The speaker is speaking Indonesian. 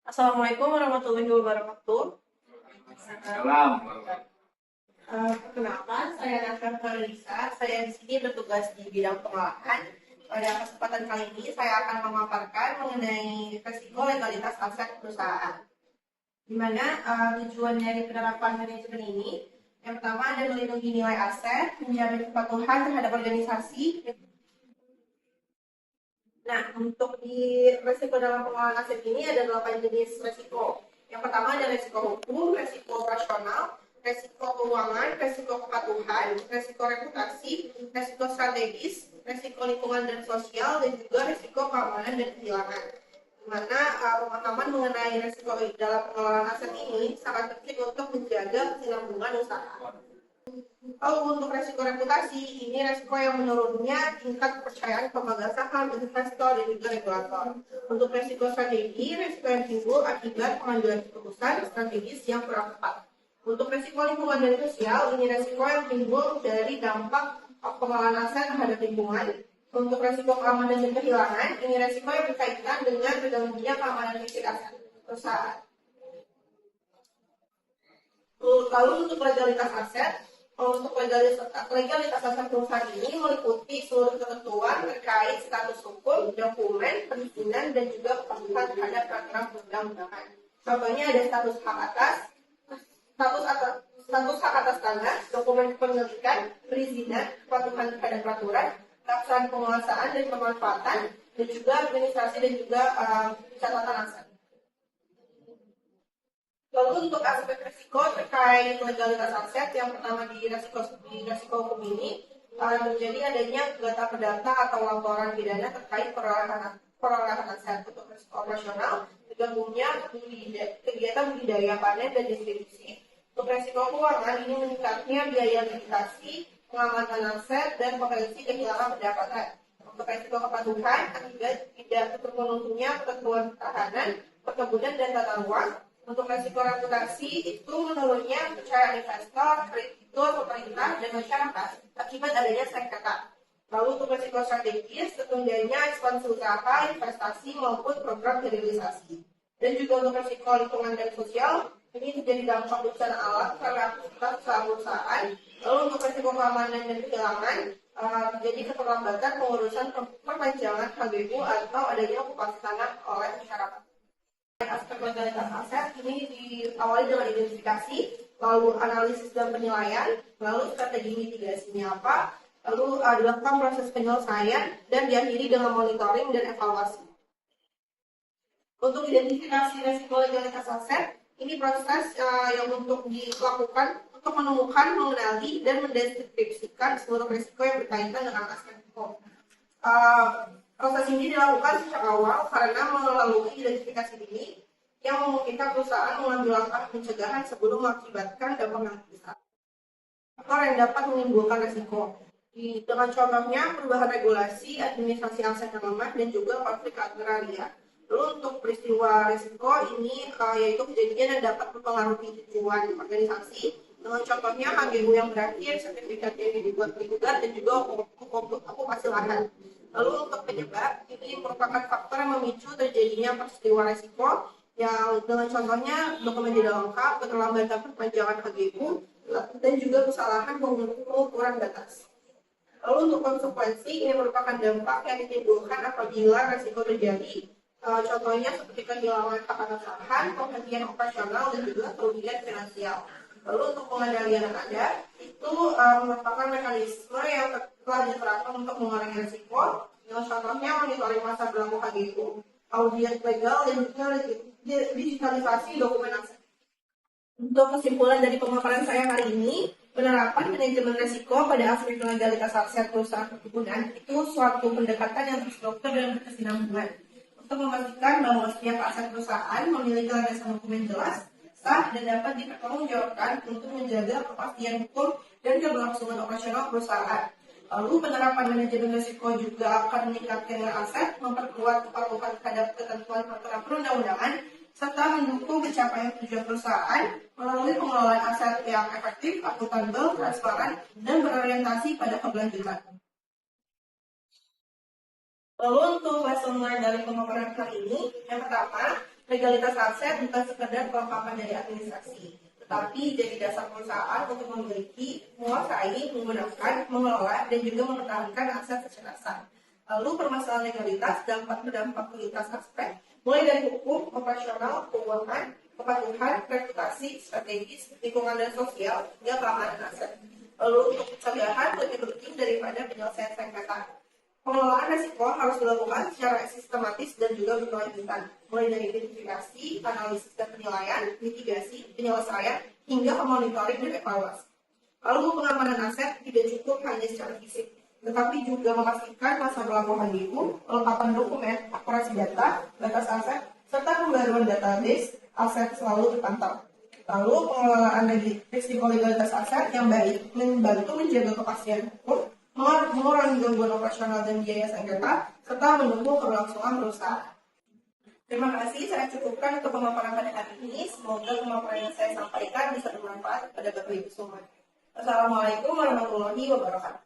Assalamualaikum warahmatullahi wabarakatuh. Salam. Perkenalkan, saya Nasir Farisa. Saya di sini bertugas di bidang pengolahan. Pada kesempatan kali ini, saya akan memaparkan mengenai risiko legalitas aset perusahaan. Di mana tujuan dari penerapan manajemen ini, yang pertama ada melindungi nilai aset, menjamin kepatuhan terhadap organisasi. Nah, untuk di risiko dalam pengelolaan aset ini ada 8 jenis risiko. Yang pertama ada risiko hukum, risiko operasional, risiko keuangan, risiko kepatuhan, risiko reputasi, risiko strategis, risiko lingkungan dan sosial, dan juga risiko keamanan dan kehilangan. Di mana pemahaman mengenai risiko dalam pengelolaan aset ini sangat penting untuk menjaga kesinambungan usaha. Lalu untuk resiko reputasi, ini resiko yang menurunnya tingkat kepercayaan pemegang saham, investor, dan juga regulator. Untuk resiko strategi, resiko yang timbul akibat pengambilan keputusan strategis yang kurang tepat. Untuk resiko lingkungan dan sosial, ini resiko yang timbul dari dampak pengelolaan aset terhadap lingkungan. Untuk resiko keamanan dan kehilangan, ini resiko yang berkaitan dengan terganggunya keamanan fisik aset perusahaan. Lalu untuk legalitas aset, untuk legalitas aset perusahaan ini meliputi seluruh ketentuan terkait status hukum, dokumen, perizinan, dan juga kepatuhan terhadap peraturan perundang-undangan. Contohnya ada status hak atas, status hak atas tanah, dokumen kepemilikan, perizinan, kepatuhan terhadap peraturan, pelaksanaan penguasaan dan pemanfaatan, dan juga administrasi dan juga catatan aset. Lalu untuk aspek risiko terkait legalitas aset, yang pertama di risiko hukum ini menjadi adanya data perdata atau laporan pidana terkait perolehan aset. Untuk risiko operasional, tergabungnya kegiatan budidaya panen dan distribusi. Untuk risiko keuangan, ini meningkatnya biaya likuidasi, pengamatan aset, dan potensi kehilangan pendapatan. Untuk risiko kepatuhan, akibat tidak terpenuhinya ketentuan pertahanan, perkebunan, dan tata ruang. Untuk resiko reputasi itu menurunnya kepercayaan investor, kreditur, pemerintah, dan masyarakat akibat adanya sengketa. Lalu untuk resiko strategis, tertundanya ekspansi usaha, investasi maupun program hilirisasi. Dan juga untuk resiko lingkungan dan sosial, ini terjadi dampak bencana alam karena aktivitas usaha perusahaan. Lalu untuk resiko keamanan dan kehilangan, terjadi keterlambatan pengurusan perpanjangan HGU atau adanya okupasi tanah oleh masyarakat. Aspek legalitas aset ini diawali dengan identifikasi, lalu analisis dan penilaian, lalu strategi mitigasinya apa, lalu dilakukan proses penyelesaian, dan diakhiri dengan monitoring dan evaluasi. Untuk identifikasi resiko legalitas aset, ini proses yang untuk dilakukan untuk menemukan, mengenali, dan mendeskripsikan seluruh resiko yang berkaitan dengan aspek hukum. Proses ini dilakukan sejak awal karena melalui identifikasi ini yang memungkinkan perusahaan mengambil langkah pencegahan sebelum mengakibatkan dampak yang besar. Faktor yang dapat menimbulkan risiko. Dengan contohnya perubahan regulasi, administrasi aset yang lemah, dan juga konflik agraria. Lalu untuk peristiwa risiko ini yaitu kejadian yang dapat mempengaruhi tujuan organisasi. Dengan contohnya HGU yang berakhir, sertifikat yang dibuat digugat, dan juga okupasi lahan. Lalu untuk penyebab, ini merupakan faktor yang memicu terjadinya peristiwa risiko yang dengan contohnya dokumen tidak lengkap, keterlambatan perpanjangan HGU, dan juga kesalahan pengukuran batas. Lalu untuk konsekuensi, ini merupakan dampak yang ditimbulkan apabila risiko terjadi. Contohnya seperti kehilangan hak atas lahan, penghentian operasional, dan juga kerugian finansial. Lalu untuk pengendalian yang ada, itu merupakan mekanisme yang telah diterapkan untuk mengurangi risiko. Yang contohnya monitoring masa berlaku HGU, audit legal, dan juga digitalisasi dokumen aset. Untuk kesimpulan dari pemaparan saya hari ini, penerapan manajemen risiko pada aspek legalitas aset perusahaan perkebunan itu suatu pendekatan yang terstruktur dan berkesinambungan untuk memastikan bahwa setiap aset perusahaan memiliki landasan hukum yang jelas, sah, dan dapat dipertanggungjawabkan untuk menjaga kepastian hukum dan keberlangsungan operasional perusahaan. Lalu penerapan manajemen risiko juga akan meningkatkan nilai aset, memperkuat kepatuhan terhadap ketentuan peraturan perundang-undangan, serta mendukung pencapaian tujuan perusahaan melalui pengelolaan aset yang efektif, akuntabel, transparan, dan berorientasi pada keberlanjutan. Lalu untuk lesson learned dari pemaparan kali ini, yang pertama, Legalitas aset bukan sekedar kelengkapan dari administrasi, tetapi jadi dasar perusahaan untuk memiliki, menguasai, menggunakan, mengelola, dan juga mempertahankan aset secara sah. Lalu permasalahan legalitas dapat berdampak ke lintas aspek, mulai dari hukum, operasional, keuangan, kepatuhan, reputasi, strategis, lingkungan dan sosial, hingga keamanan aset. Lalu untuk pencegahan lebih penting daripada penyelesaian sengketa. Pengelolaan risiko harus dilakukan secara sistematis dan juga berkelanjutan, mulai dari identifikasi, analisis dan penilaian, mitigasi, penyelesaian, hingga monitoring dan evaluasi. Lalu pengamanan aset tidak cukup hanya secara fisik, tetapi juga memastikan masa pelaporan biru, kelengkapan dokumen, akurasi data, batas aset, serta pembaruan database aset selalu dipantau. Lalu pengelolaan risiko legalitas aset yang baik membantu menjaga kepastian hukum, mengurangi gangguan operasional dan biaya sengketa, serta mendukung keberlangsungan perusahaan. Terima kasih, saya cukupkan untuk pemaparan pada hari ini. Semoga pemaparan yang saya sampaikan bisa bermanfaat kepada Bapak Ibu semua. Wassalamualaikum warahmatullahi wabarakatuh.